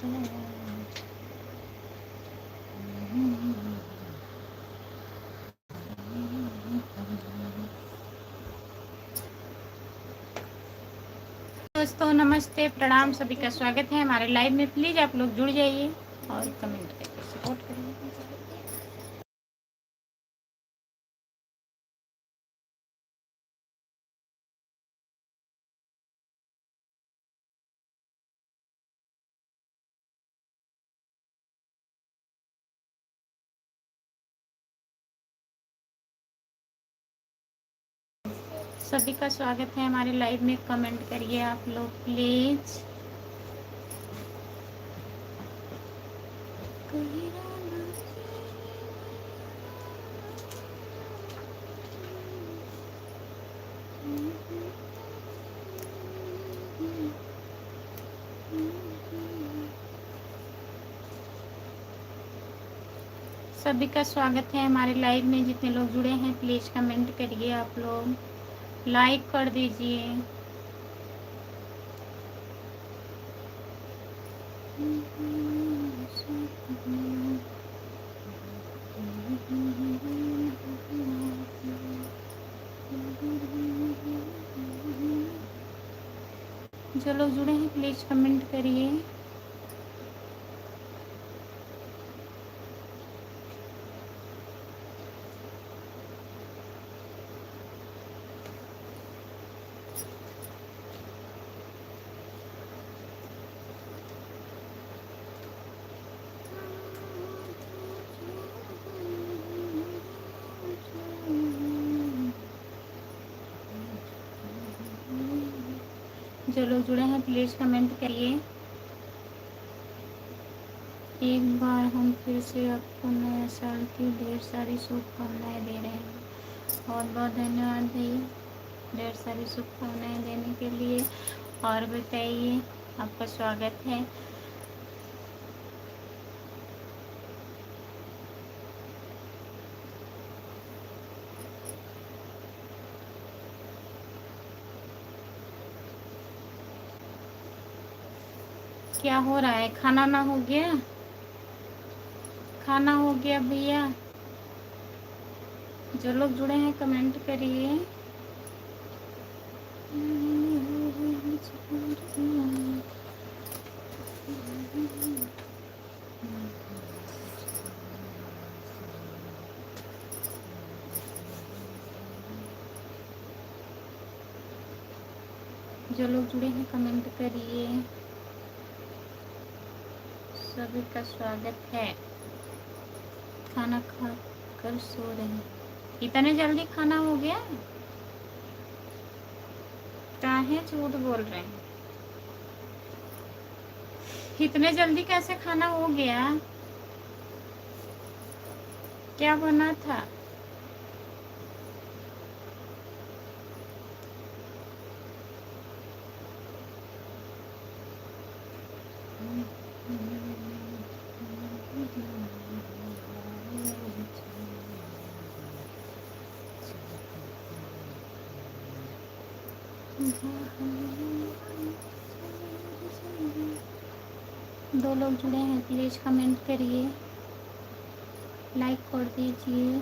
दोस्तों नमस्ते, प्रणाम, सभी का स्वागत है हमारे लाइव में। प्लीज़ आप लोग जुड़ जाइए और कमेंट करके सपोर्ट करिए। सभी का स्वागत है हमारे लाइव में। कमेंट करिए आप लोग प्लीज़। सभी का स्वागत है हमारे लाइव में। जितने लोग जुड़े हैं प्लीज़ कमेंट करिए आप लोग, लाइक कर दीजिए। जो लोग जुड़े हैं प्लीज़ कमेंट करिए। जो लोग जुड़े हैं प्लीज़ कमेंट करिए। एक बार हम फिर से आपको नए साल की ढेर सारी शुभकामनाएं दे रहे हैं। बहुत बहुत धन्यवाद भैया, ढेर सारी शुभकामनाएं देने के लिए। और बताइए, आपका स्वागत है। क्या हो रहा है? खाना ना हो गया? खाना हो गया भैया? जो लोग जुड़े हैं कमेंट करिए। जो लोग जुड़े हैं कमेंट करिए। सभी का स्वागत है। खाना खा कर सो रहे हैं? इतने जल्दी खाना हो गया? काहे झूठ बोल रहे हैं? इतने जल्दी कैसे खाना हो गया? क्या बना था? दो लोग जुड़े हैं प्लीज़ कमेंट करिए, लाइक कर दीजिए।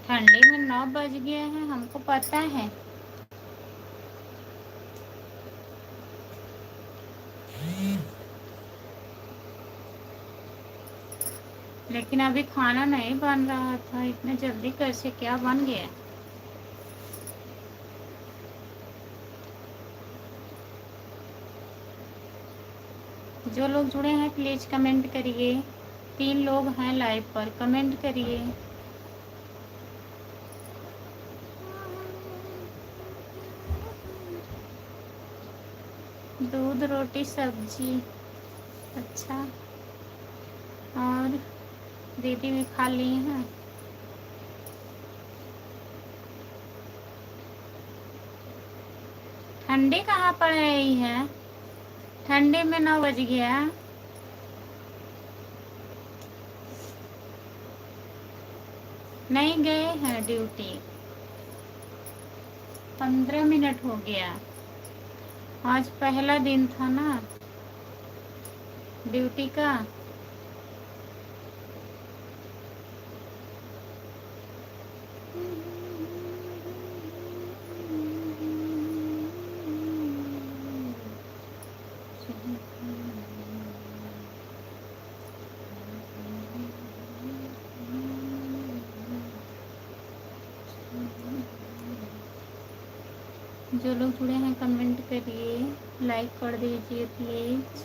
ठंडी में 9 बज गए हैं, हमको पता है। लेकिन अभी खाना नहीं बन रहा था, इतने जल्दी कैसे क्या बन गया? जो लोग जुड़े हैं प्लीज़ कमेंट करिए। 3 लोग हैं लाइव पर, कमेंट करिए। दूध रोटी सब्जी। अच्छा, और दीदी भी खा ली हैं। ठंडी कहाँ पड़ रही है? ठंडी में 9 बज गया। नहीं गए हैं ड्यूटी? 15 मिनट हो गया। आज पहला दिन था ना ड्यूटी का। जो लोग जुड़े हैं कमेंट करिए, लाइक कर दीजिए प्लीज़।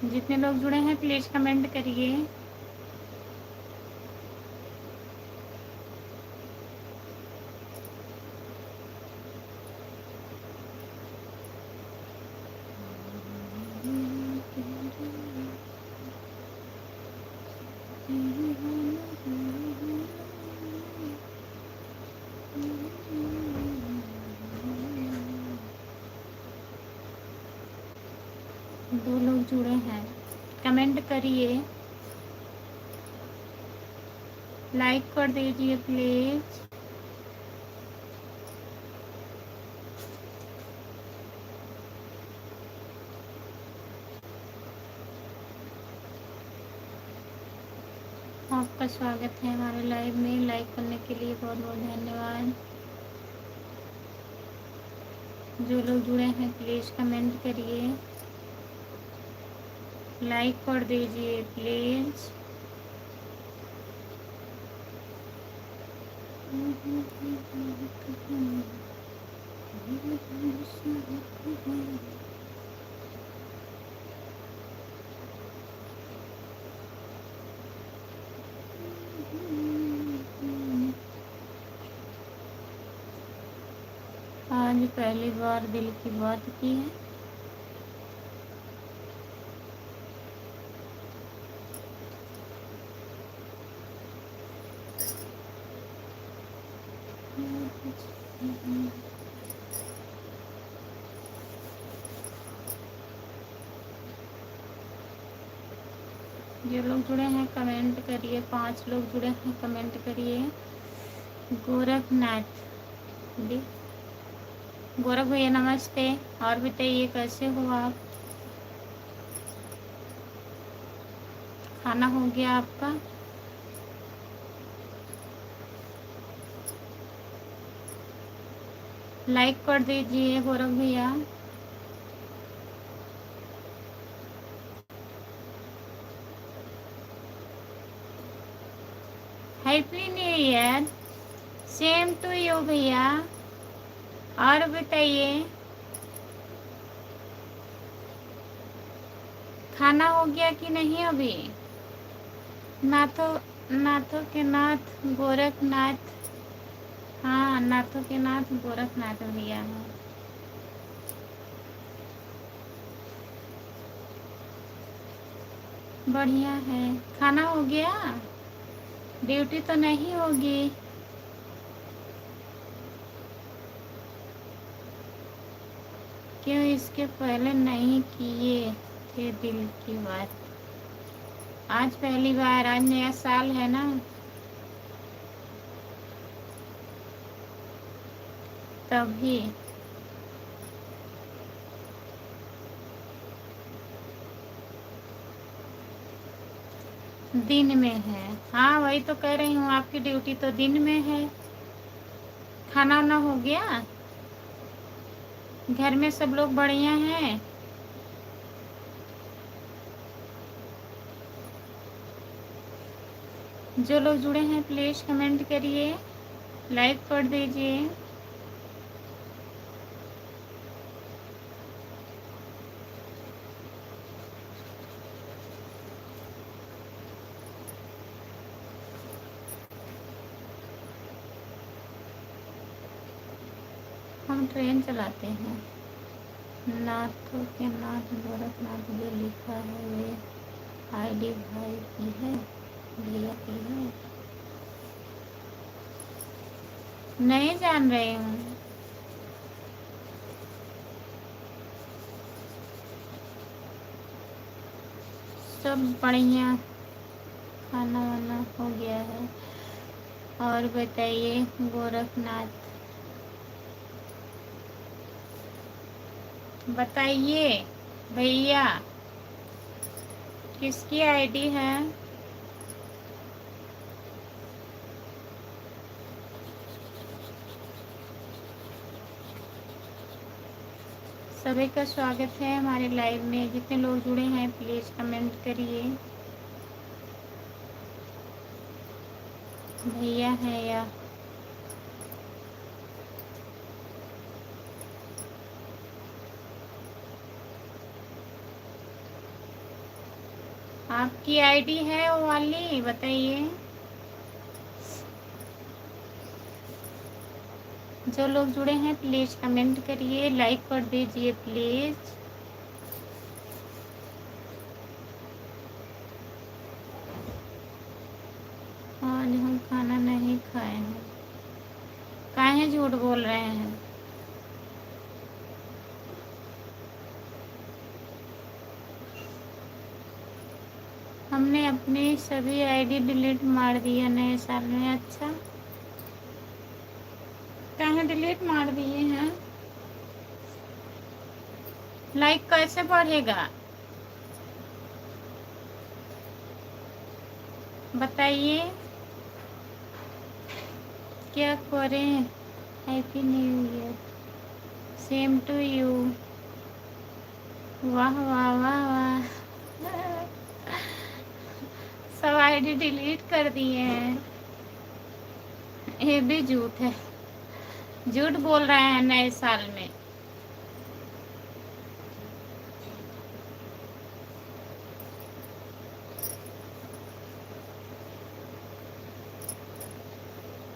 जितने लोग जुड़े हैं प्लीज़ कमेंट करिए। दो लोग जुड़े हैं, कमेंट करिए, लाइक कर दीजिए प्लीज़। आपका स्वागत है हमारे लाइव में। लाइक करने के लिए बहुत बहुत धन्यवाद। जो लोग जुड़े हैं प्लीज़ कमेंट करिए, लाइक कर दीजिए प्लीज़। आज पहली बार दिल की बात की है। जो लोग जुड़े हैं कमेंट करिए। 5 लोग जुड़े हैं कमेंट करिए। गोरखनाथ जी, गोरख भैया नमस्ते। और बताइए कैसे हो आप? खाना हो गया आपका? लाइक कर दीजिए गोरख भैया। Happy new year. Same to you भैया। और बताइए खाना हो गया कि नहीं अभी? नाथों के नाथ गोरखनाथ। हाँ, नाथों के नाथ गोरखनाथ भैया हैं। बढ़िया है। खाना हो गया? ड्यूटी तो नहीं होगी? क्यों इसके पहले नहीं किए थे दिल की बात? आज पहली बार, आज नया साल है ना, तभी। दिन में है। हाँ वही तो कह रही हूँ, आपकी ड्यूटी तो दिन में है। खाना वाना हो गया? घर में सब लोग बढ़िया हैं? जो लोग जुड़े हैं प्लीज़ कमेंट करिए, लाइक कर दीजिए। हम ट्रेन चलाते हैं। नाथों के नाथ गोरखनाथ जो लिखा है वे आईडी भाई की है, भैया की है, नहीं जान रही हूँ। सब बढ़िया, खाना वाना हो गया है। और बताइए गोरखनाथ, बताइए भैया किसकी आईडी है? सभी का स्वागत है हमारे लाइव में। जितने लोग जुड़े हैं प्लीज़ कमेंट करिए, भैया है या आपकी आईडी है वो वाली, बताइए। जो लोग जुड़े हैं प्लीज़ कमेंट करिए, लाइक कर दीजिए प्लीज़। आज हम खाना नहीं खाए हैं। काहे झूठ बोल रहे हैं? हमने अपनी सभी आईडी डिलीट मार दिया नए साल में। अच्छा, काहे डिलीट मार दिए हैं? लाइक कैसे बढ़ेगा बताइए, क्या करें? Happy new year, same to you. वाह वाह वाह वाह, सब आईडी डिलीट कर दिए हैं। ये भी झूठ है, झूठ बोल रहे हैं नए साल में।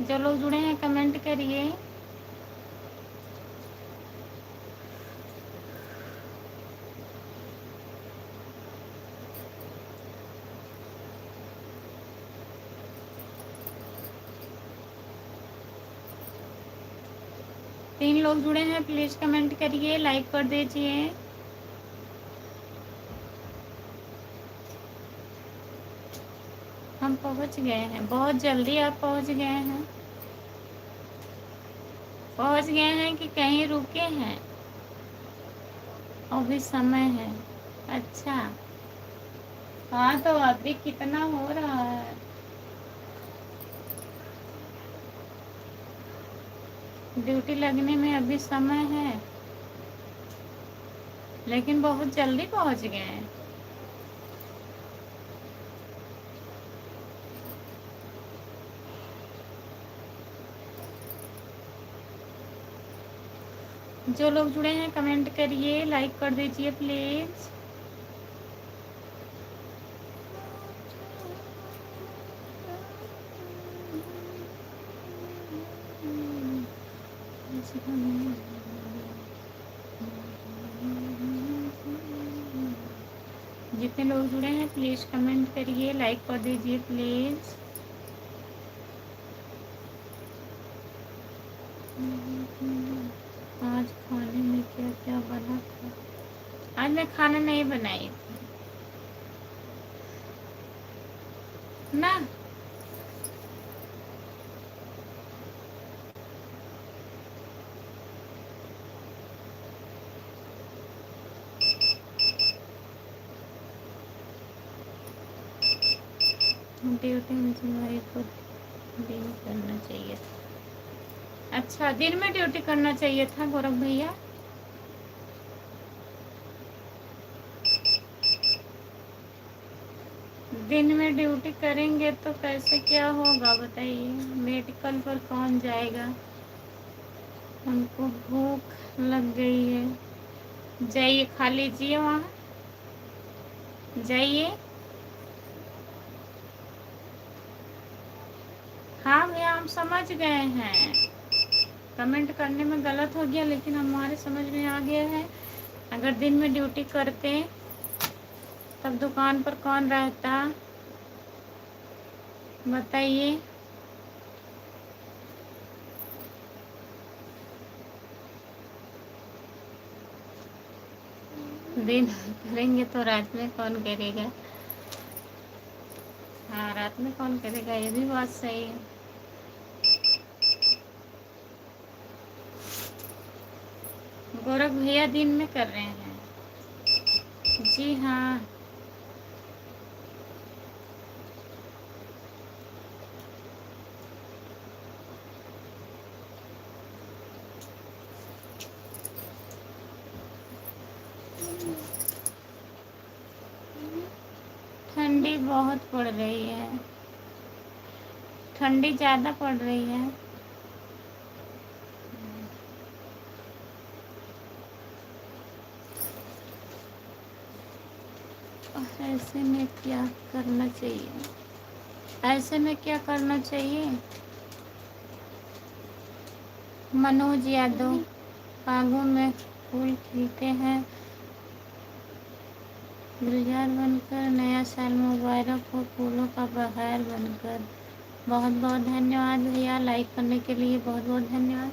जो लोग जुड़े हैं कमेंट करिए। तीन लोग जुड़े हैं प्लीज़ कमेंट करिए, लाइक कर दीजिए। हम पहुंच गए हैं, बहुत जल्दी आप पहुंच गए हैं। पहुंच गए हैं कि कहीं रुके हैं? अभी समय है। अच्छा, हाँ तो अभी कितना हो रहा है? ड्यूटी लगने में अभी समय है, लेकिन बहुत जल्दी पहुंच गए हैं। जो लोग जुड़े हैं कमेंट करिए, लाइक कर दीजिए प्लीज़। जितने लोग जुड़े हैं प्लीज़ कमेंट करिए, लाइक कर दीजिए प्लीज़। आज खाने में क्या क्या बना था? आज मैं खाना नहीं बनाई थी ना। ड्यूटी में को दिन करना चाहिए था। अच्छा, दिन में ड्यूटी करना चाहिए था गौरव भैया। दिन में ड्यूटी करेंगे तो कैसे क्या होगा बताइए? मेडिकल पर कौन जाएगा? हमको भूख लग गई है। जाइए खा लीजिए, वहाँ जाइए। हाँ भैया, हम समझ गए हैं। कमेंट करने में गलत हो गया, लेकिन हमारे समझ में आ गया है। अगर दिन में ड्यूटी करते तब दुकान पर कौन रहता, बताइए। दिन करेंगे तो रात में कौन करेगा। हाँ, रात में कौन करेगा, ये भी बात सही है। गौरव भैया दिन में कर रहे हैं। जी हाँ। ठंडी बहुत पड़ रही है, ठंडी ज़्यादा पड़ रही है। ऐसे में क्या करना चाहिए, ऐसे में क्या करना चाहिए। मनोज यादव, फागुन में फूल खिलते हैं, गुलजार बनकर, नया साल मुबारक हो, फूलों का बहार बनकर। बहुत बहुत धन्यवाद भैया, लाइक करने के लिए बहुत बहुत धन्यवाद।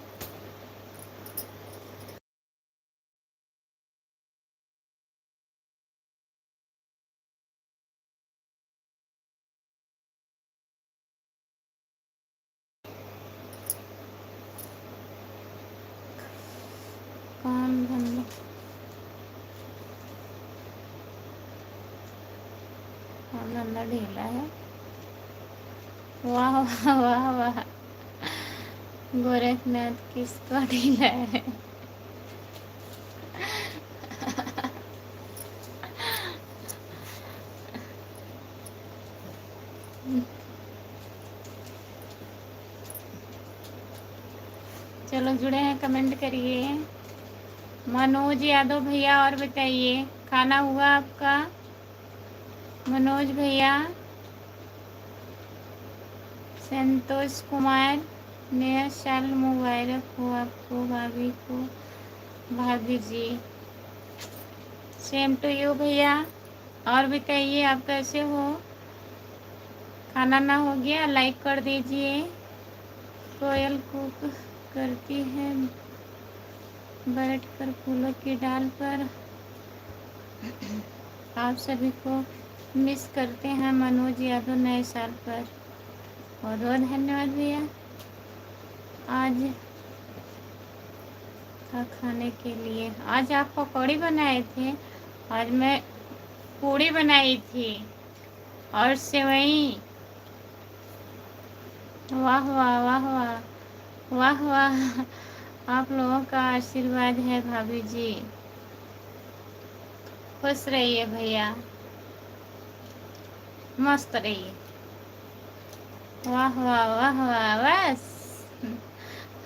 काम धंधा काम धंधा ढीला है। वाह वाह वाह वाह, गोरखनाथ किसका ढीला है। चलो जुड़े हैं, कमेंट करिए। मनोज यादव भैया, और बताइए खाना हुआ आपका। मनोज भैया, संतोष कुमार, नया साल मुबारक हो आपको, भाभी को, भाभी जी। सेम टू यू भैया। और बताइए आप कैसे हो, खाना ना हो गया, लाइक कर दीजिए। कोयल कुक करती है बैठकर फूलों की डाल पर। आप सभी को मिस करते हैं मनोज यादव नए साल पर। बहुत बहुत धन्यवाद भैया। आज था खाने के लिए, आज आप पकौड़ी बनाए थे, आज मैं पूड़ी बनाई थी और सेवई। वाह वाह वाह वाह वाह वाह, आप लोगों का आशीर्वाद है भाभी जी। खुश रहिए भैया, मस्त रहिए। वाह वाह वाह वाह, बस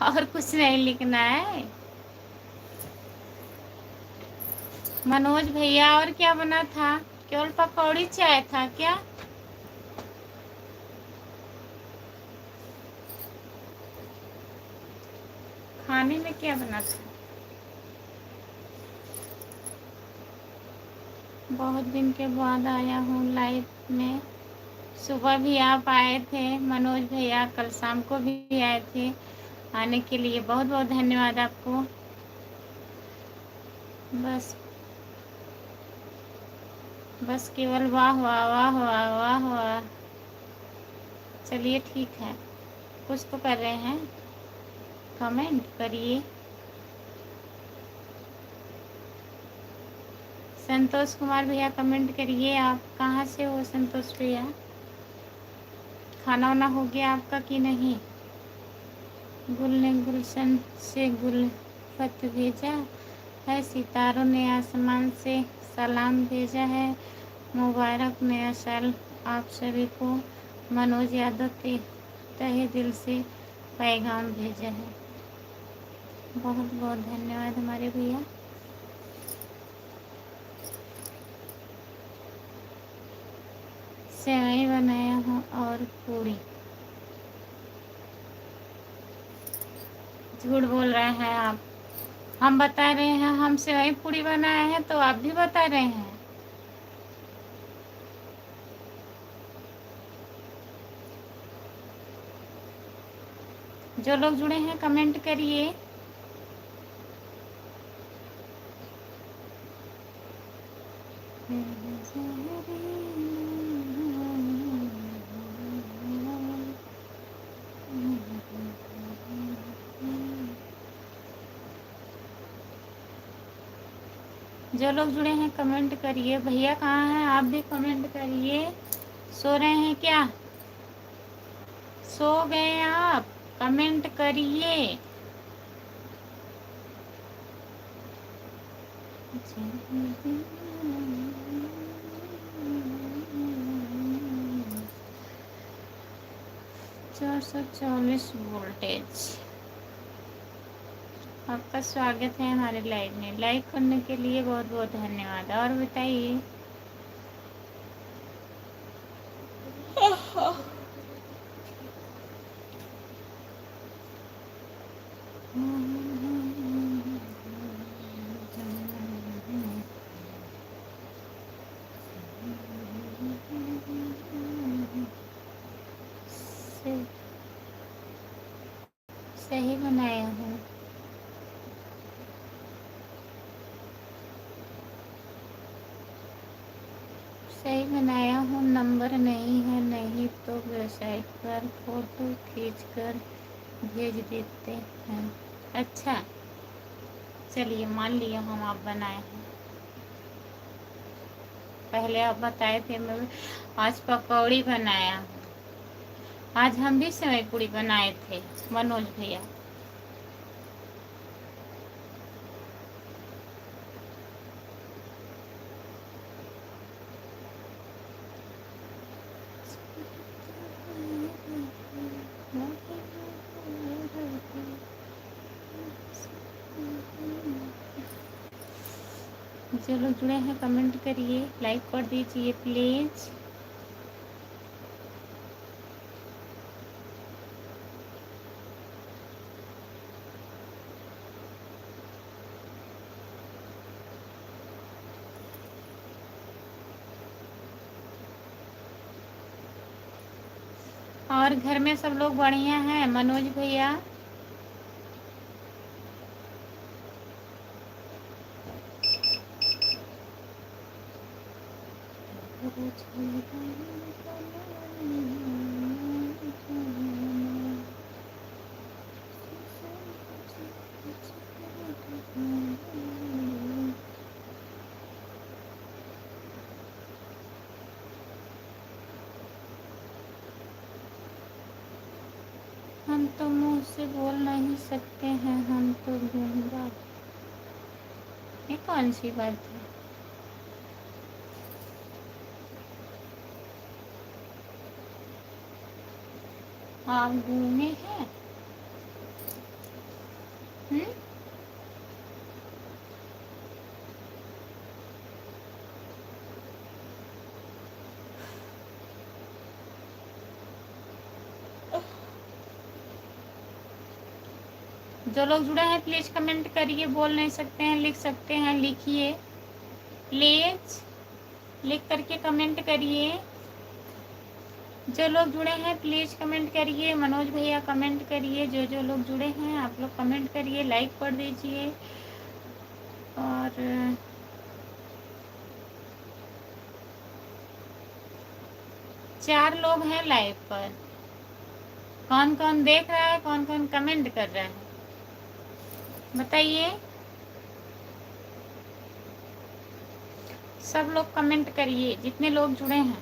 और कुछ नहीं लिखना है। मनोज भैया, और क्या बना था, केवल पकौड़ी चाय था क्या। खाने में क्या बना था। बहुत दिन के बाद आया हूँ लाइव में। सुबह भी आप आए थे मनोज भैया, कल शाम को भी आए थे। आने के लिए बहुत बहुत धन्यवाद आपको। बस बस केवल वाह वाह वाह वाह वाह वाह। चलिए ठीक है, कुछ तो कर रहे हैं, कमेंट करिए। संतोष कुमार भैया कमेंट करिए, आप कहाँ से हो संतोष भैया। खाना वाना हो गया आपका कि नहीं। गुल ने गुलशन से गुलफत भेजा है, सितारों ने आसमान से सलाम भेजा है, मुबारक नया साल आप सभी को। मनोज यादव के तहे दिल से पैगाम भेजा है। बहुत बहुत धन्यवाद हमारे भैया। सेवई बनाया हूँ और पूड़ी। झूठ बोल रहे हैं आप, हम बता रहे हैं हम सेवई पूड़ी बनाए हैं तो आप भी बता रहे हैं। जो लोग जुड़े हैं कमेंट करिए। जो लोग जुड़े हैं कमेंट करिए। भैया कहाँ हैं? आप भी कमेंट करिए। सो रहे हैं क्या? सो गए आप? कमेंट करिए। चार 440 वोल्टेज। आपका स्वागत है हमारे लाइव में। लाइक करने के लिए बहुत बहुत धन्यवाद। और बताइए। सही बनाया हूँ। सही बनाया हूँ। नंबर नहीं है, नहीं तो वेबसाइट पर फोटो खींचकर भेज देते हैं। अच्छा, चलिए मान लिया हम आप बनाए हैं। पहले आप बताए थे मैं आज पकौड़ी बनाया। आज हम भी सेवई पूड़ी बनाए थे मनोज भैया। जो लोग जुड़े हैं कमेंट करिए, लाइक कर दीजिए प्लीज। और घर में सब लोग बढ़िया हैं मनोज भैया? हम तो मुंह से बोल नहीं सकते हैं, हम तो गूंगा। ये कौन सी बात है? आप गूंगे हैं? हम्म? जो लोग जुड़े हैं प्लीज कमेंट करिए। बोल नहीं सकते हैं, लिख सकते हैं, लिखिए प्लीज। लिख करके कमेंट करिए। जो लोग जुड़े हैं प्लीज कमेंट करिए। मनोज भैया कमेंट करिए। जो जो लोग जुड़े हैं आप लोग कमेंट करिए, लाइक कर दीजिए। और 4 लोग हैं लाइव पर। कौन कौन देख रहा है, कौन कौन कमेंट कर रहा है बताइए। सब लोग कमेंट करिए जितने लोग जुड़े हैं।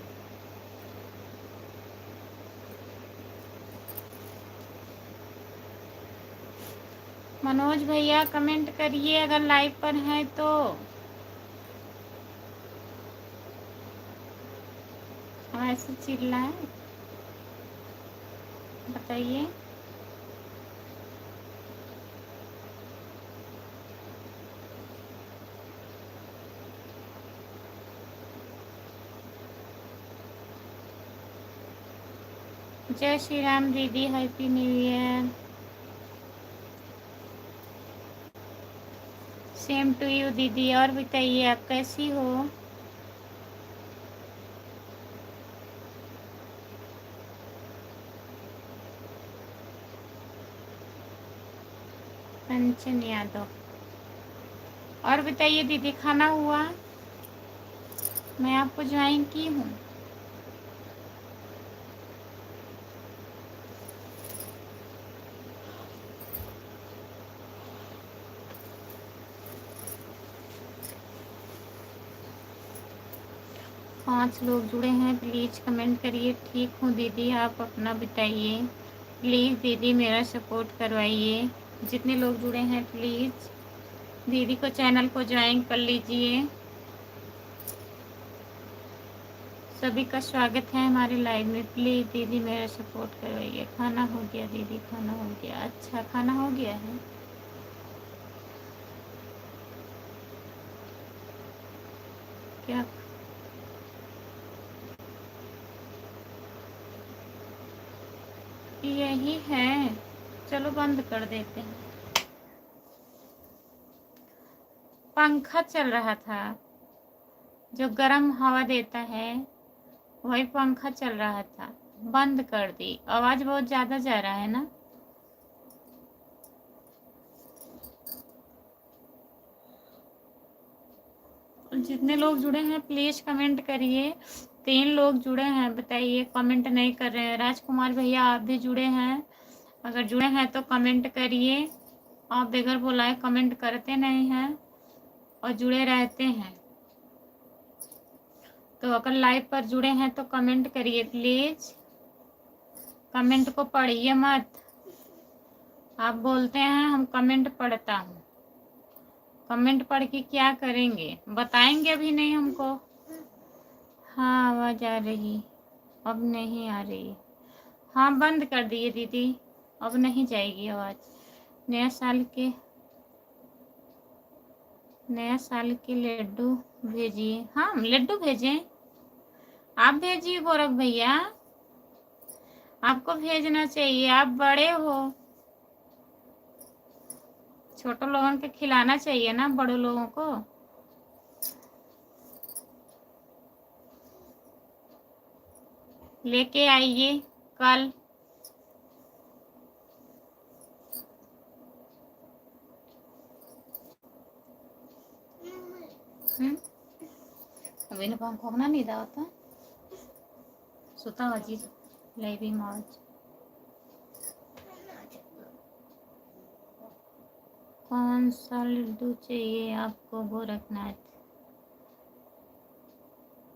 मनोज भैया कमेंट करिए अगर लाइव पर हैं तो। हम ऐसे चिल्लाएं? बताइए। जय श्री राम दीदी, happy new year. Same to you दीदी। और बताइए आप कैसी हो? कंचन यादव। और बताइए दीदी, खाना हुआ? मैं आपको ज्वाइन की हूँ। पाँच लोग जुड़े हैं, प्लीज़ कमेंट करिए। ठीक हूँ दीदी, आप अपना बताइए। प्लीज़ दीदी मेरा सपोर्ट करवाइए। जितने लोग जुड़े हैं प्लीज़ दीदी को चैनल को ज्वाइन कर लीजिए। सभी का स्वागत है हमारे लाइव में। प्लीज़ दीदी मेरा सपोर्ट करवाइए। खाना हो गया दीदी, खाना हो गया। अच्छा, खाना हो गया है। क्या यही है? चलो बंद कर देते हैं। पंखा चल रहा था, जो गर्म हवा देता है वही पंखा चल रहा था, बंद कर दी। आवाज़ बहुत ज़्यादा जा रहा है ना? जितने लोग जुड़े हैं प्लीज़ कमेंट करिए। 3 लोग जुड़े हैं, बताइए कमेंट नहीं कर रहे हैं। राजकुमार भैया आप भी जुड़े हैं? अगर जुड़े हैं तो कमेंट करिए। आप बगैर बुलाए कमेंट करते नहीं हैं और जुड़े रहते हैं। तो अगर लाइव पर जुड़े हैं तो कमेंट करिए प्लीज़। कमेंट को पढ़िए मत। आप बोलते हैं हम कमेंट पढ़ता हूँ, कमेंट पढ़ के क्या करेंगे? बताएंगे अभी नहीं हमको। हाँ आवाज़ आ रही, अब नहीं आ रही। हाँ बंद कर दिए दीदी, अब नहीं जाएगी आवाज़। नया साल के लड्डू भेजिए। हाँ लड्डू भेजें? आप भेजिए गौरव भैया, आपको भेजना चाहिए, आप बड़े हो। छोटे लोगों को खिलाना चाहिए ना, बड़े लोगों को। लेके आइए कल। अभी ना पंखा ना नहीं दावता सुता वाजी भी मौज। कौन सा लड्डू चाहिए आपको गोरखनाथ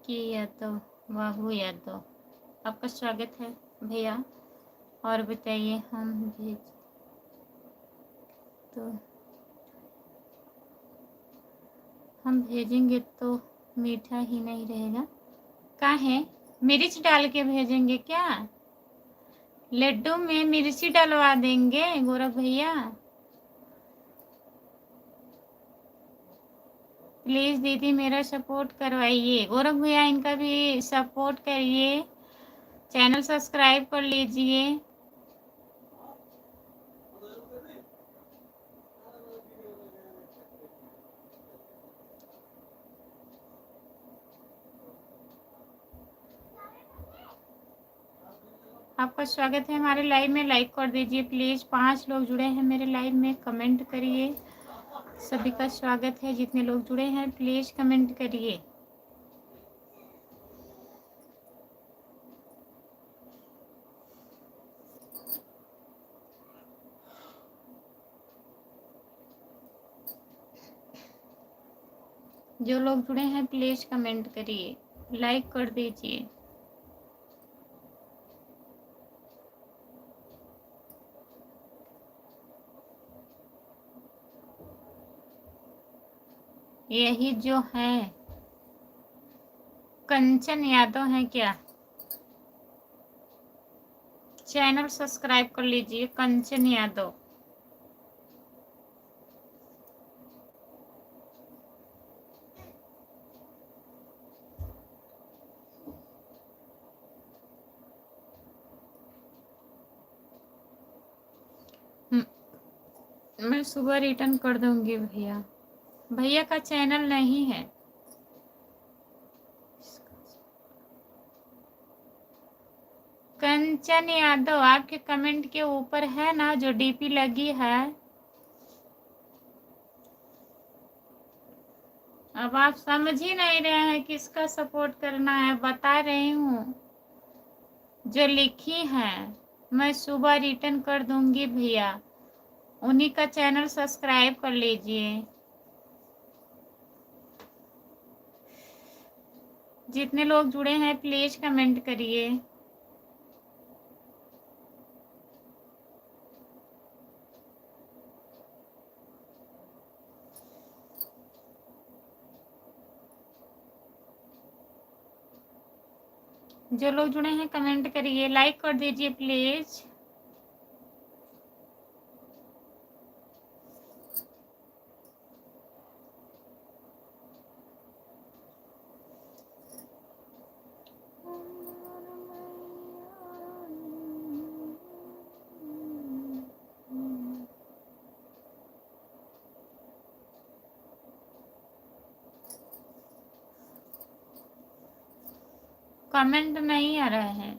की यादव, बाबू यादव? आपका स्वागत है भैया। और बताइए, हम भेजेंगे तो मीठा ही नहीं रहेगा। क्या है, मिर्च डाल के भेजेंगे क्या? लड्डू में मिर्ची डलवा देंगे गोरख भैया। प्लीज़ दीदी मेरा सपोर्ट करवाइए। गोरख भैया इनका भी सपोर्ट करिए, चैनल सब्सक्राइब कर लीजिए। आपका स्वागत है हमारे लाइव में, लाइक कर दीजिए प्लीज़। 5 लोग जुड़े हैं मेरे लाइव में, कमेंट करिए। सभी का स्वागत है, जितने लोग जुड़े हैं प्लीज़ कमेंट करिए। जो लोग जुड़े हैं प्लीज़ कमेंट करिए, लाइक कर दीजिए। यही जो है कंचन यादव है क्या? चैनल सब्सक्राइब कर लीजिए, कंचन यादव। मैं सुबह रिटर्न कर दूंगी भैया। भैया का चैनल नहीं है। कंचन यादव आपके कमेंट के ऊपर है ना जो डीपी लगी है, अब आप समझ ही नहीं रहे हैं किसका सपोर्ट करना है। बता रही हूँ, जो लिखी है मैं सुबह रिटर्न कर दूंगी भैया, उन्हीं का चैनल सब्सक्राइब कर लीजिए। जितने लोग जुड़े हैं प्लीज कमेंट करिए। जो लोग जुड़े हैं कमेंट करिए, लाइक कर दीजिए प्लीज। कमेंट नहीं आ रहा है,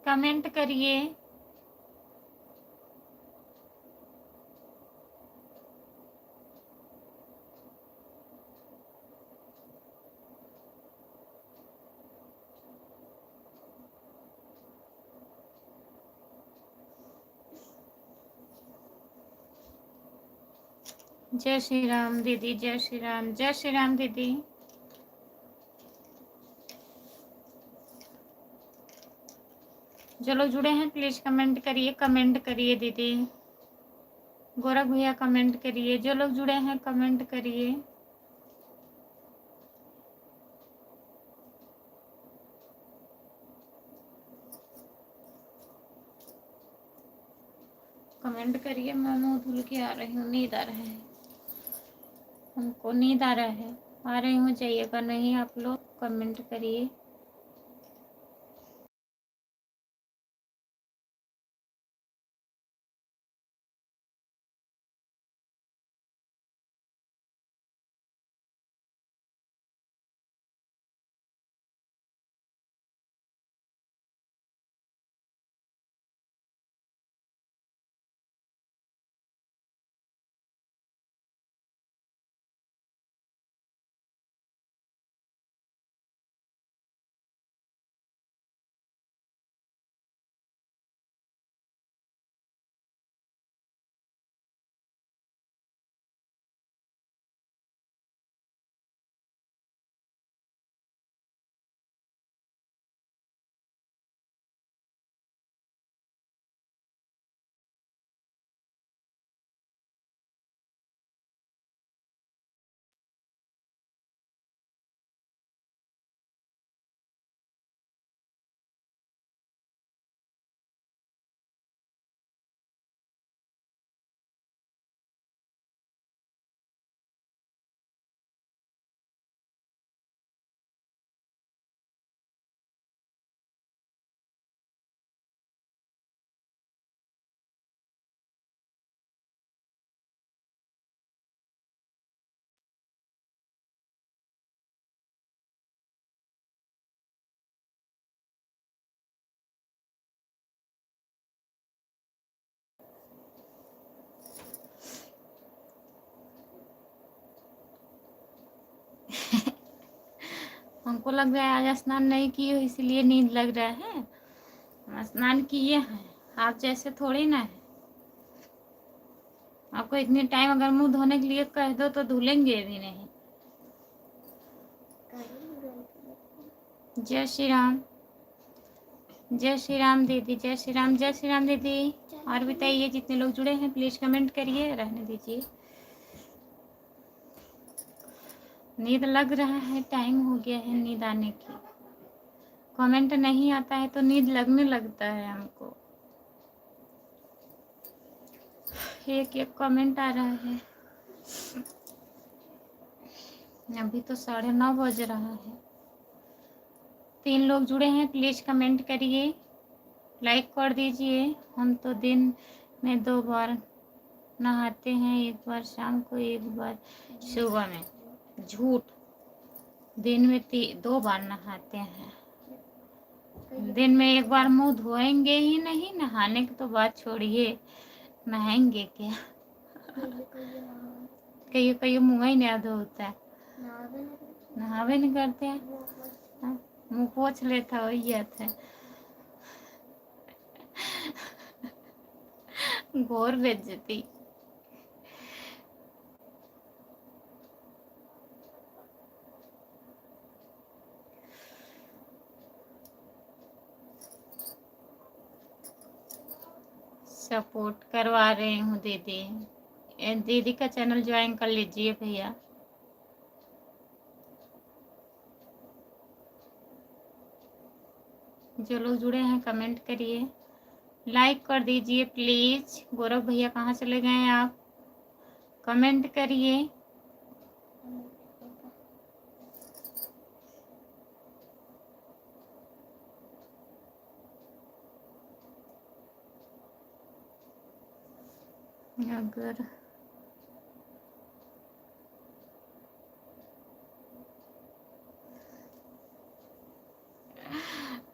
कमेंट करिए। जय श्री राम दीदी, जय श्री राम, जय श्री राम दीदी। जो लोग जुड़े हैं प्लीज कमेंट करिए, कमेंट करिए दीदी। गोरख भैया कमेंट करिए, जो लोग जुड़े हैं कमेंट करिए। कमेंट करिए। मैं मुंह धुल के आ रही हूँ, नींद आ रहा है, हमको नींद आ रहा है। आ रही हूँ, जाइएगा नहीं आप लोग, कमेंट करिए। हमको लग रहा है आज स्नान नहीं किए हो इसलिए नींद लग रहा है। हम स्नान किए हैं, आप जैसे थोड़ी ना है। आपको इतनी टाइम अगर मुंह धोने के लिए कह दो तो धुलेंगे भी नहीं। जय श्री राम, जय श्री राम दीदी, जय श्री राम, जय श्री राम दीदी। और बताइए, जितने लोग जुड़े हैं प्लीज कमेंट करिए, रहने दीजिए। नींद लग रहा है, टाइम हो गया है नींद आने की। कमेंट नहीं आता है तो नींद लगने लगता है हमको। एक एक कमेंट आ रहा है। अभी तो 9:30 बज रहा है। 3 लोग जुड़े हैं, प्लीज कमेंट करिए, लाइक कर दीजिए। हम तो दिन में 2 बार नहाते हैं, एक बार शाम को, एक बार सुबह में। झूठ, दिन में 2 बार नहाते हैं। दिन में एक बार मुंह धोएंगे ही नहीं, नहाने की तो बात छोड़िए, नहाएंगे क्या। कई कई मुँह ही नहीं धोता है, नहावे नहीं करते हैं, मुँह पोछ लेता वही आता है। घोर बेइज्जती। सपोर्ट करवा रही हूँ दीदी। दीदी का चैनल ज्वाइन कर लीजिए भैया। जो लोग जुड़े हैं कमेंट करिए, लाइक कर दीजिए प्लीज। गौरव भैया कहाँ चले गए हैं आप? कमेंट करिए।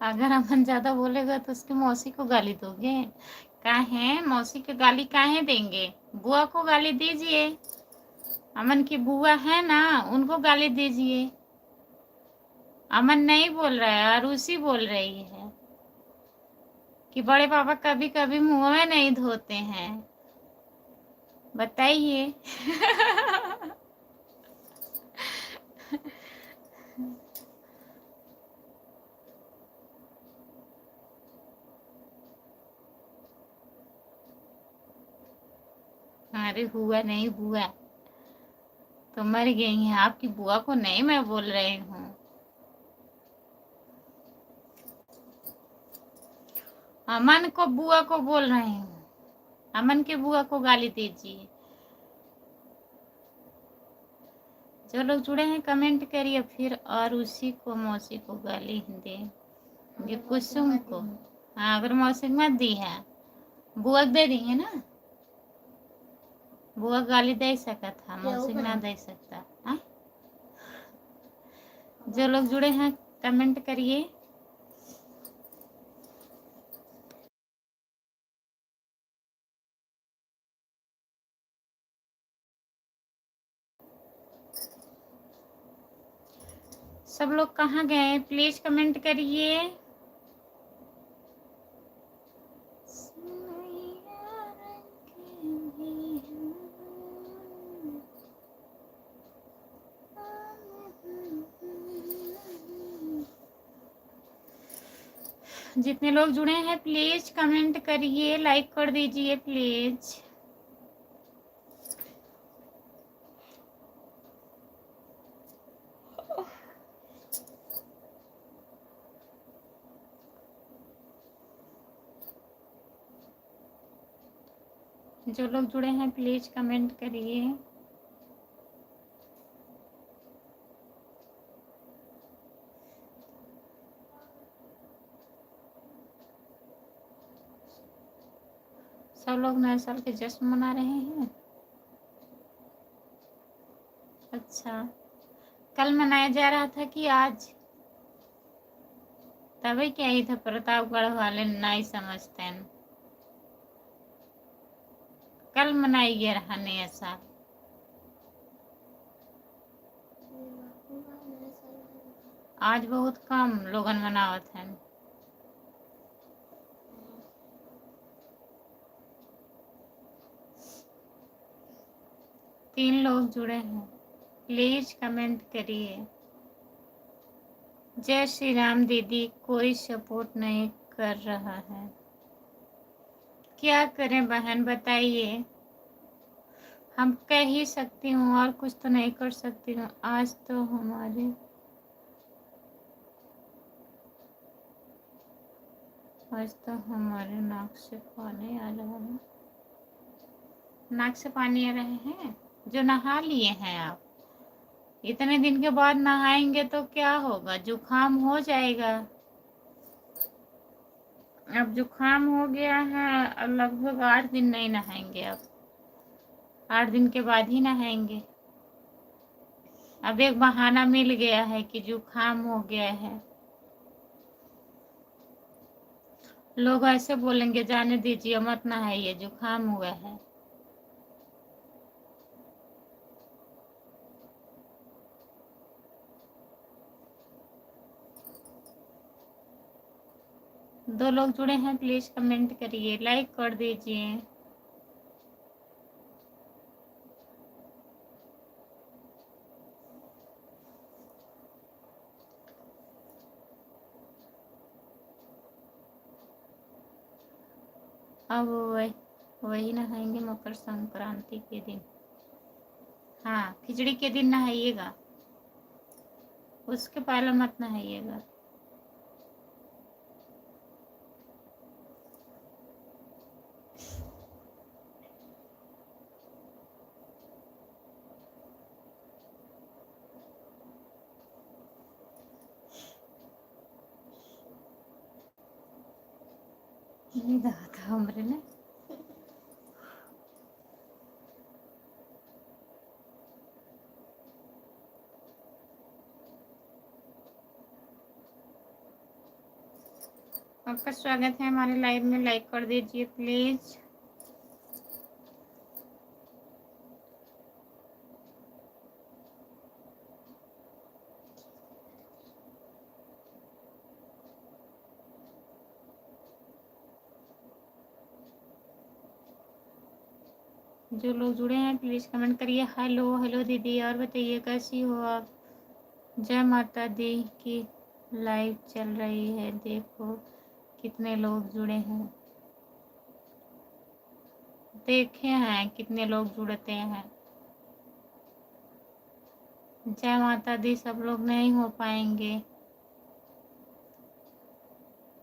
अगर अमन ज्यादा बोलेगा तो उसकी मौसी को गाली दोगे? काहे मौसी को गाली काहे देंगे? बुआ को गाली दीजिए। अमन की बुआ है ना, उनको गाली दीजिए। अमन नहीं बोल रहा है, आरुषि बोल रही है कि बड़े पापा कभी कभी मुंह में नहीं धोते हैं। बताइए। अरे हुआ नहीं हुआ तो मर गई हैं। आपकी बुआ को नहीं मैं बोल रही हूँ। अमन को बुआ को बोल रही हूँ। अमन के बुआ को गाली दीजिए। जो लोग जुड़े हैं कमेंट करिए फिर, और उसी को मौसी को गाली दे। ये कुसुम को, हाँ अगर मौसी मत दी है, बुआ दे दी है ना। बुआ गाली दे सकता था, मौसी ना दे सकता। हाँ? जो लोग जुड़े हैं कमेंट करिए। सब लोग कहाँ गए प्लीज कमेंट करिए। जितने लोग जुड़े हैं प्लीज कमेंट करिए, लाइक कर दीजिए प्लीज। जो लोग जुड़े हैं प्लीज कमेंट करिए। सब लोग नए साल के जश्न मना रहे हैं। अच्छा, कल मनाया जा रहा था कि आज? तभी क्या ही था, प्रतापगढ़ वाले नहीं समझते हैं। कल मनाई गया रहा नया साल। आज बहुत कम लोगन मनावत हैं। तीन लोग जुड़े हैं, प्लीज कमेंट करिए। जय श्री राम दीदी, कोई सपोर्ट नहीं कर रहा है, क्या करें बहन बताइए। हम कह ही सकती हूँ और कुछ तो नहीं कर सकती हूँ। आज तो हमारे नाक से पानी आ रहा है। नाक से पानी आ रहे हैं? जो नहा लिए हैं आप, इतने दिन के बाद नहाएंगे तो क्या होगा? जुकाम हो जाएगा। अब जुकाम हो गया है, लगभग 8 दिन नहीं नहाएंगे। अब 8 दिन के बाद ही नहाएंगे। अब एक बहाना मिल गया है कि जुकाम हो गया है। लोग ऐसे बोलेंगे जाने दीजिए मत नहाइए, जुकाम हुआ है। 2 लोग जुड़े हैं, प्लीज कमेंट करिए, लाइक कर दीजिए। अब वही नहाएंगे मकर संक्रांति के दिन। हाँ, खिचड़ी के दिन नहाइएगा, उसके पहले मत नहाइएगा। था हमरे ने आपका स्वागत है हमारे लाइव में, लाइक कर दीजिए प्लीज। जो लोग जुड़े हैं प्लीज कमेंट करिए। हेलो हेलो दीदी, और बताइए कैसी हो आप। जय माता दी की लाइव चल रही है, देखो कितने लोग जुड़े हैं, देखे हैं कितने लोग जुड़ते हैं। जय माता दी। सब लोग नहीं हो पाएंगे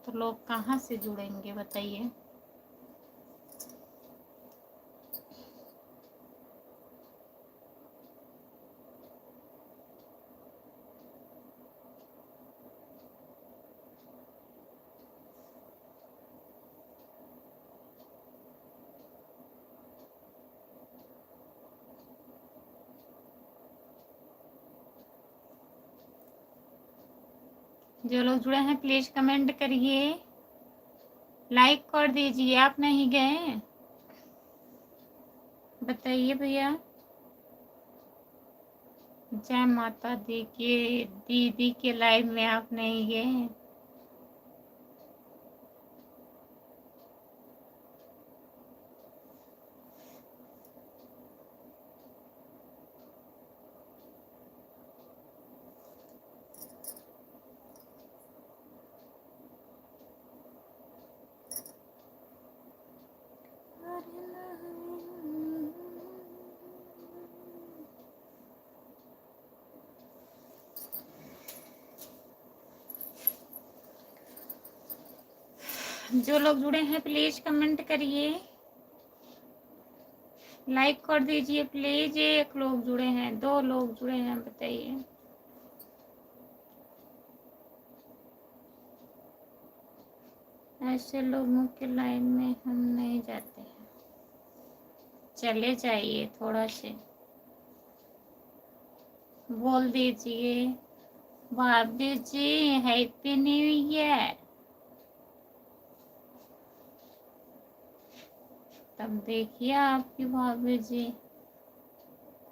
तो लोग कहाँ से जुड़ेंगे बताइए। जो लोग जुड़े हैं प्लीज कमेंट करिए, लाइक कर दीजिए। आप नहीं गए बताइए भैया। जय माता दी के दीदी के लाइव में आप नहीं गए। जो लोग जुड़े हैं प्लीज कमेंट करिए, लाइक कर दीजिए प्लीज। 1 लोग जुड़े हैं, 2 लोग जुड़े हैं, बताइए। ऐसे लोगों के लाइन में हम नहीं जाते हैं, चले जाइए थोड़ा से बोल दीजिए। भाभी जी हैप्पी न्यू ईयर। तब देखिए आपकी भाभी जी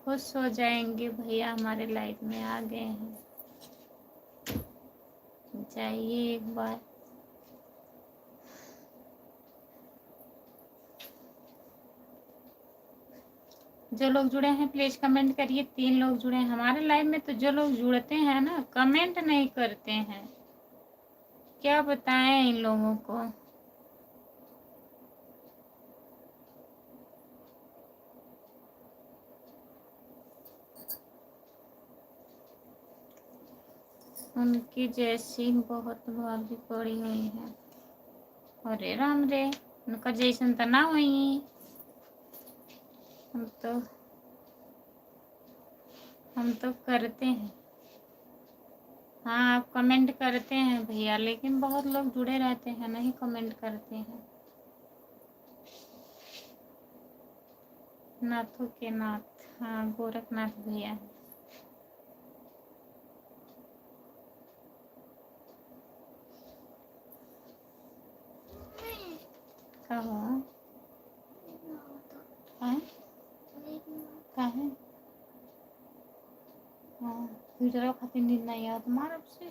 खुश हो जाएंगे, भैया हमारे लाइफ में आ गए हैं। जाइए एक बार। जो लोग जुड़े हैं प्लीज कमेंट करिए। 3 लोग जुड़े हैं हमारे लाइव में, तो जो लोग जुड़ते हैं ना कमेंट नहीं करते हैं, क्या बताएं इन लोगों को। उनकी जैसी बहुत भाभी पड़ी हुई है। अरे राम रे, उनका जैसन तो ना हुई। हम तो करते हैं। हाँ, आप कमेंट करते हैं भैया, लेकिन बहुत लोग जुड़े रहते हैं नहीं कमेंट करते हैं। नाथों के नाथ, हाँ गोरखनाथ भैया। कहो काहे हाँ वीडियो खातिर नींद नहीं आया तुम्हारा से।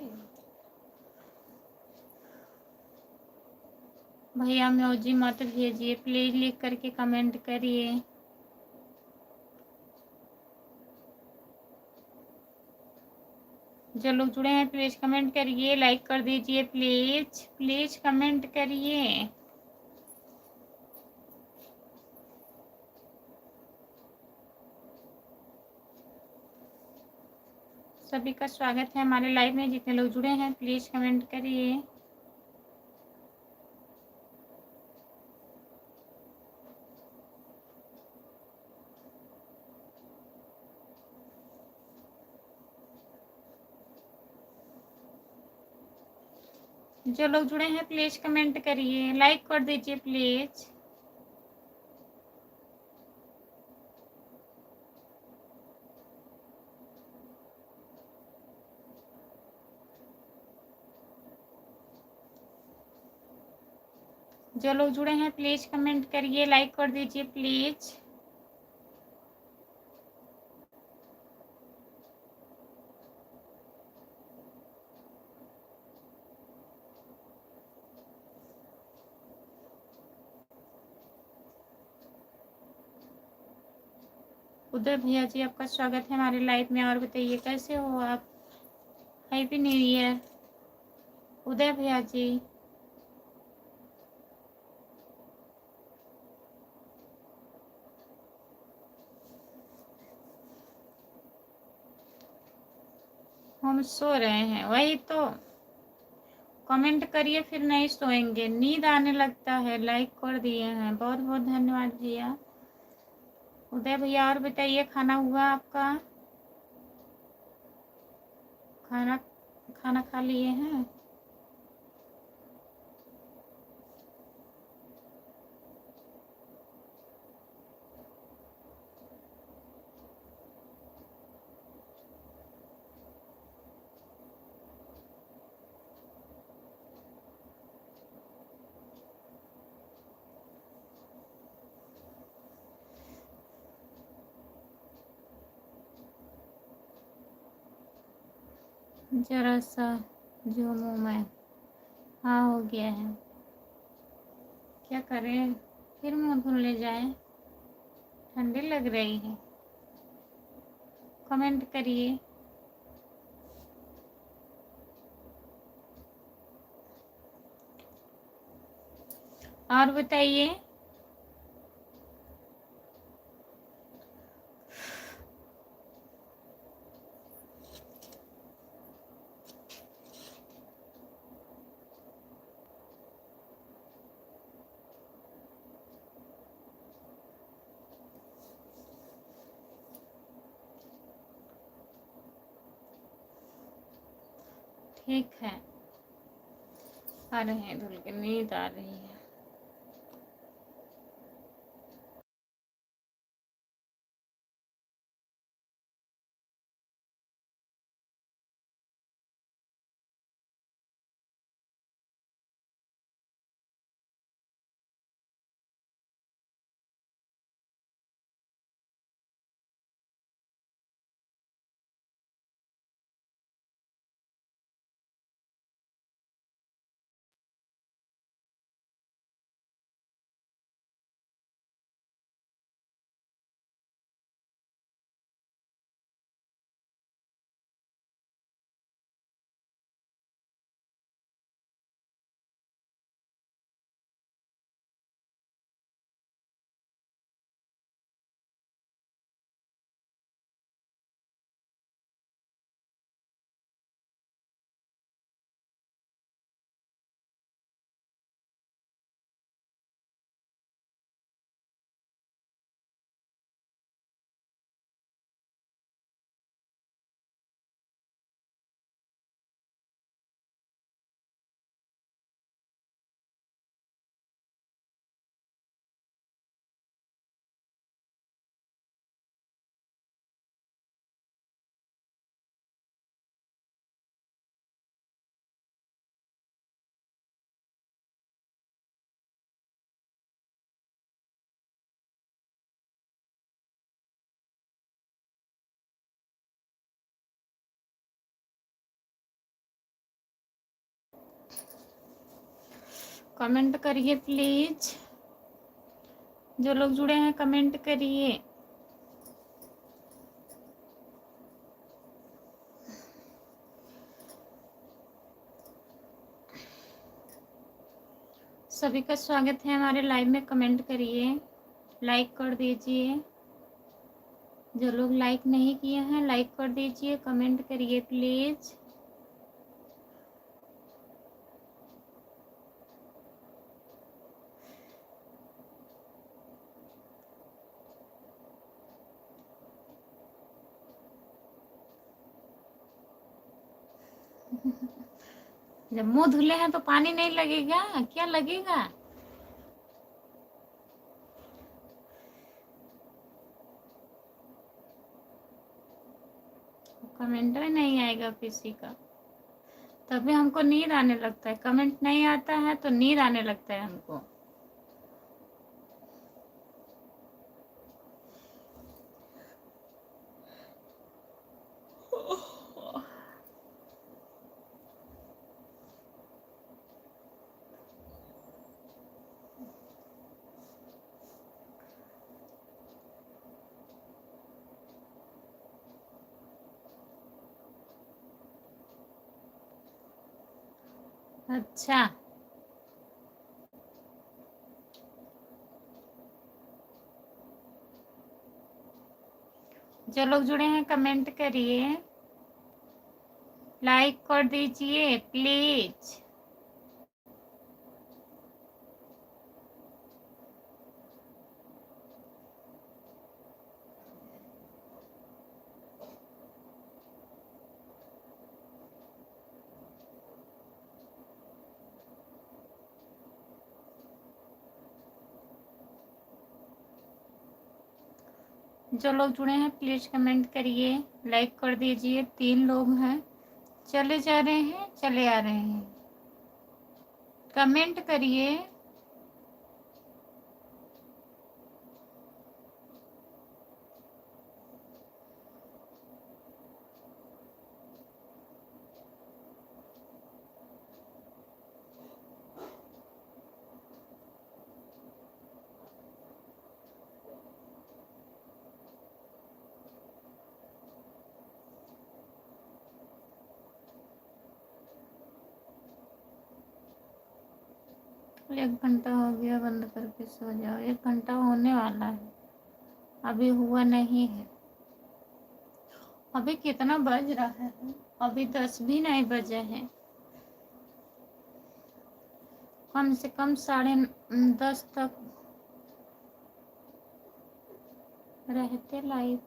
भैया म्यूजिक मत भेजिए प्लीज, लिख करके कमेंट करिए। जो लोग जुड़े हैं प्लीज कमेंट करिए, लाइक कर दीजिए प्लीज, प्लीज कमेंट करिए। सभी का स्वागत है हमारे लाइव में, जितने लोग जुड़े हैं प्लीज कमेंट करिए। जो लोग जुड़े हैं प्लीज कमेंट करिए, लाइक कर दीजिए प्लीज। जो लोग जुड़े हैं प्लीज कमेंट करिए, लाइक कर दीजिए प्लीज। उदय भैया जी आपका स्वागत है हमारे लाइव में। और बताइए कैसे हो आप? हैप्पी न्यू ईयर उदय भैया जी। हम सो रहे हैं, वही तो कमेंट करिए, फिर नहीं सोएंगे, नींद आने लगता है। लाइक कर दिए हैं, बहुत बहुत धन्यवाद भैया। उदय भैया और बताइए, खाना हुआ आपका? खाना खाना खा लिए हैं? जरा सा जो मुँह में, हाँ हो गया है। क्या करें, फिर मुँह धुलने जाए? ठंडी लग रही है। कमेंट करिए। और बताइए। ठीक है, आ रहे हैं धुल के, नींद आ रही है। कमेंट करिए प्लीज, जो लोग जुड़े हैं कमेंट करिए। सभी का स्वागत है हमारे लाइव में। कमेंट करिए, लाइक कर दीजिए। जो लोग लाइक नहीं किए हैं लाइक कर दीजिए, कमेंट करिए प्लीज। जब मुंह धुले हैं तो पानी नहीं लगेगा, क्या लगेगा? कमेंट में नहीं आएगा किसी का, तभी हमको नींद आने लगता है। कमेंट नहीं आता है तो नींद आने लगता है हमको। अच्छा, जो लोग जुड़े हैं कमेंट करिए, लाइक कर दीजिए प्लीज। जो लोग जुड़े हैं प्लीज कमेंट करिए, लाइक कर दीजिए। 3 लोग हैं, चले जा रहे हैं, चले आ रहे हैं। कमेंट करिए। एक घंटा हो गया, बंद करके सो जाओ। 1 घंटा होने वाला है, अभी हुआ नहीं है। अभी कितना बज रहा है? अभी 10 भी नहीं बजे हैं। कम से कम 10:30 तक रहते लाइव।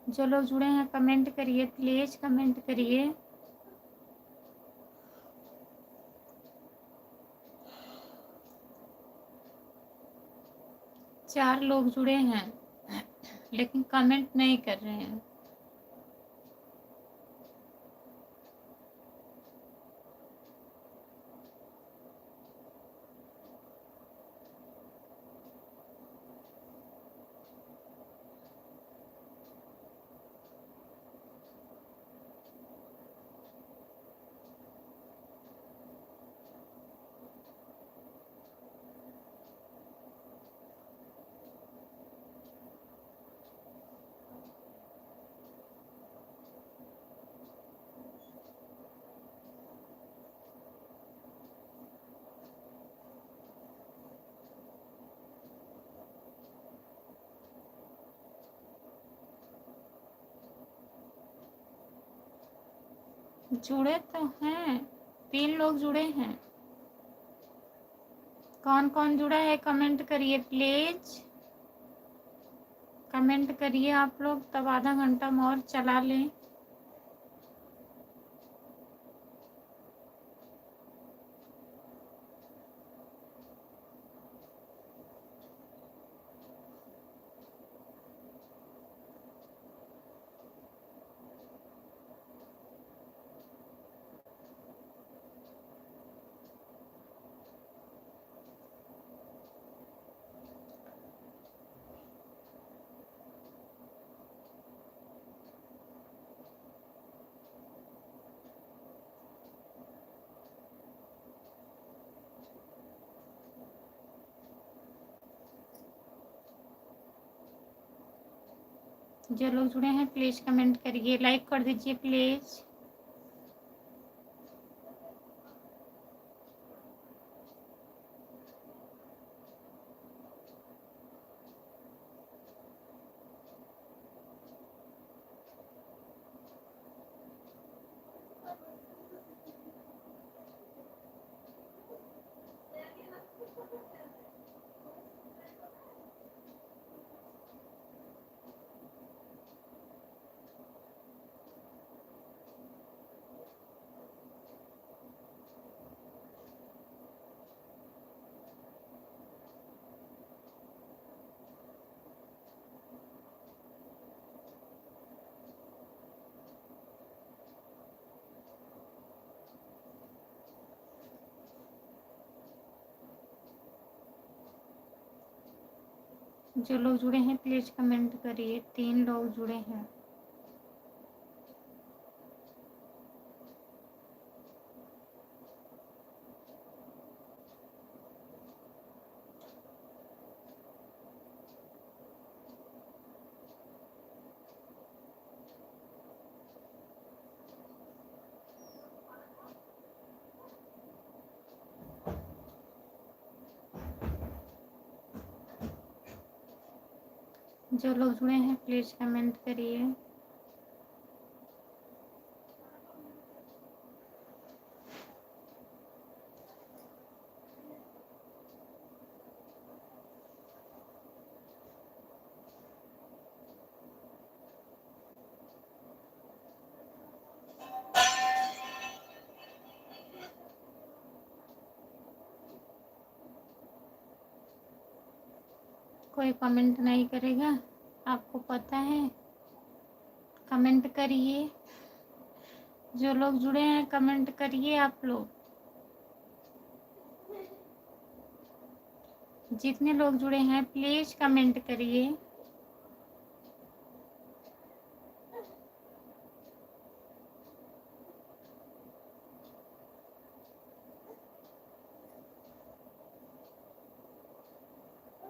जो लोग जुड़े हैं कमेंट करिए प्लीज, कमेंट करिए। चार लोग जुड़े हैं लेकिन कमेंट नहीं कर रहे हैं। जुड़े तो हैं, 3 लोग जुड़े हैं। कौन कौन जुड़ा है कमेंट करिए प्लीज, कमेंट करिए आप लोग, तब आधा घंटा और चला लें। जो लोग जुड़े हैं प्लीज़ कमेंट करिए, लाइक कर दीजिए प्लीज़। जो लोग जुड़े हैं प्लीज़ कमेंट करिए। 3 लोग जुड़े हैं। जो लोग जुड़े हैं प्लीज़ कमेंट करिए। कोई कमेंट नहीं करेगा, आपको पता है। कमेंट करिए। जो लोग जुड़े हैं कमेंट करिए आप लोग। जितने लोग जुड़े हैं प्लीज़ कमेंट करिए।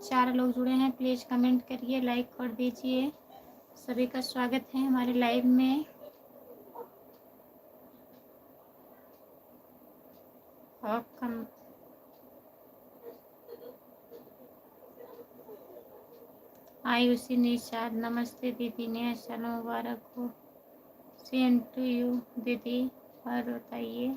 चार लोग जुड़े हैं प्लीज़ कमेंट करिए, लाइक कर दीजिए। सभी का स्वागत है हमारे लाइव में। और आयुषी निषाद, नमस्ते दीदी, नया साल मुबारक हो। सेम टू यू दीदी। और बताइए।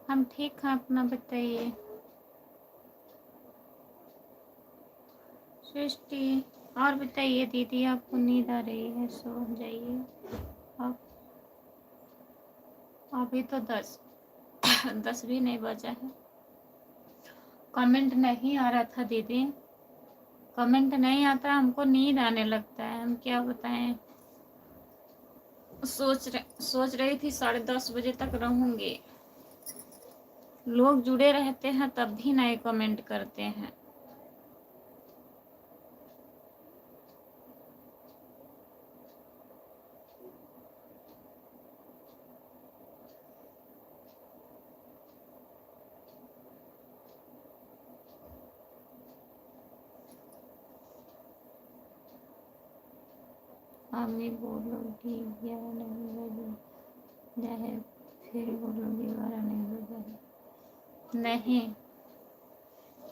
हम ठीक हैं, अपना बताइए। सृष्टि, और बताइए दीदी, आपको नींद आ रही है सो जाइए। अब अभी तो 10 भी नहीं बजा है। कमेंट नहीं आ रहा था दीदी, कमेंट नहीं आता, हमको नींद आने लगता है, हम क्या बताएं। सोच रही थी 10:30 बजे तक रहूंगी। लोग जुड़े रहते हैं तब भी नहीं कमेंट करते हैं। अभी बोलोगी 11 नहीं बजे है, फिर बोलोगी 12 नहीं बजे है।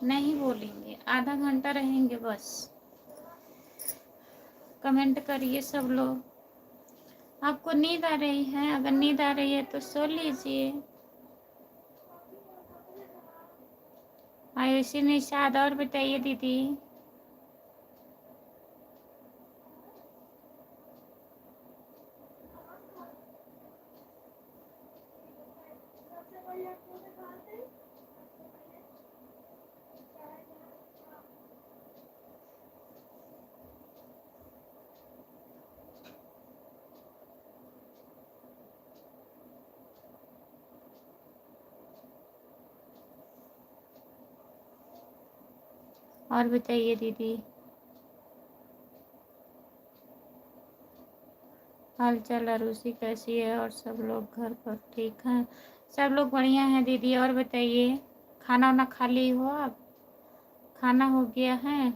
नहीं बोलेंगे, आधा घंटा रहेंगे बस। कमेंट करिए सब लोग। आपको नींद आ रही है? अगर नींद आ रही है तो सो लीजिए। आयुषी निषाद, और बताइए दीदी। और बताइए दीदी, हाल चाल अरुषि कैसी है? और सब लोग घर पर ठीक हैं? सब लोग बढ़िया हैं दीदी। और बताइए, खाना वाना खा ली हो आप? खाना हो गया है?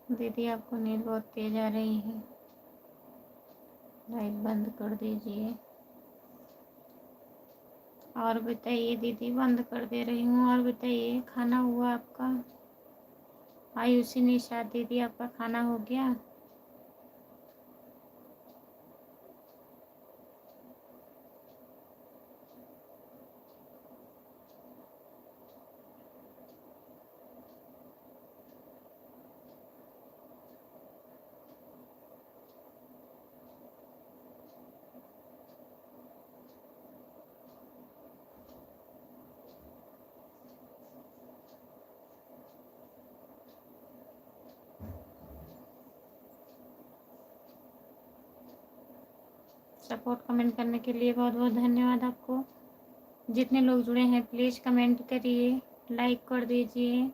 दीदी आपको नींद बहुत तेज आ रही है, लाइट बंद कर दीजिए। और बताइए दीदी, बंद कर दे रही हूँ। और बताइए, खाना हुआ आपका? आयुषी निशा दीदी, आपका खाना हो गया? सपोर्ट कमेंट करने के लिए बहुत बहुत धन्यवाद आपको। जितने लोग जुड़े हैं प्लीज़ कमेंट करिए, लाइक कर दीजिए।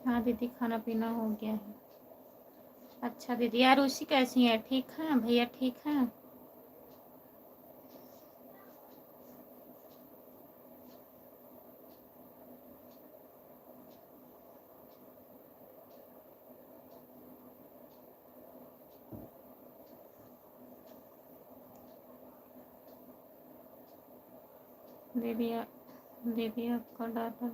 हाँ दीदी, खाना पीना हो गया है। अच्छा दीदी, यार उसी कैसी है? ठीक है भैया? ठीक है? दीदी दीदी आपका डाटा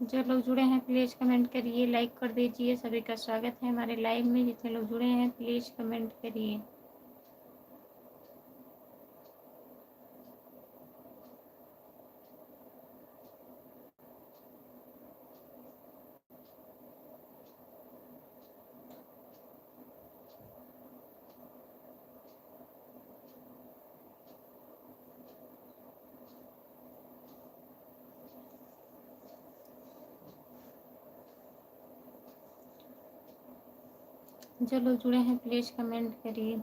जो लोग जुड़े हैं प्लीज़ कमेंट करिए, लाइक कर दीजिए। सभी का स्वागत है हमारे लाइव में। जितने लोग जुड़े हैं प्लीज़ कमेंट करिए। जो लोग जुड़े हैं प्लीज़ कमेंट करिए।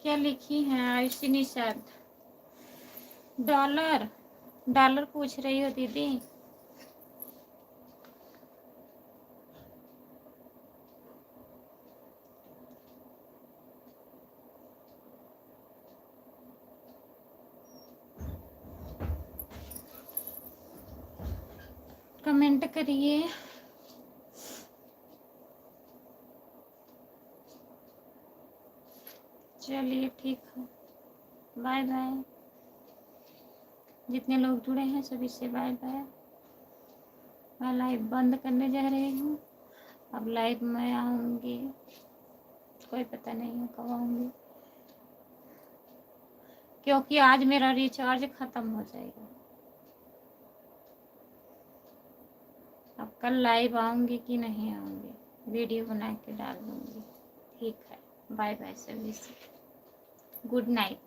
क्या लिखी हैं आयुषी निषाद? डॉलर? डॉलर पूछ रही हो दीदी? कमेंट करिए। चलिए ठीक है, बाय बाय। जितने लोग जुड़े हैं सभी से बाय बाय। मैं लाइव बंद करने जा रही हूँ। अब लाइव में आऊँगी, कोई पता नहीं है कब आऊँगी, क्योंकि आज मेरा रिचार्ज ख़त्म हो जाएगा। अब कल लाइव आऊँगी कि नहीं आऊँगी, वीडियो बना के डाल दूँगी। ठीक है, बाय बाय सभी से, गुड नाइट।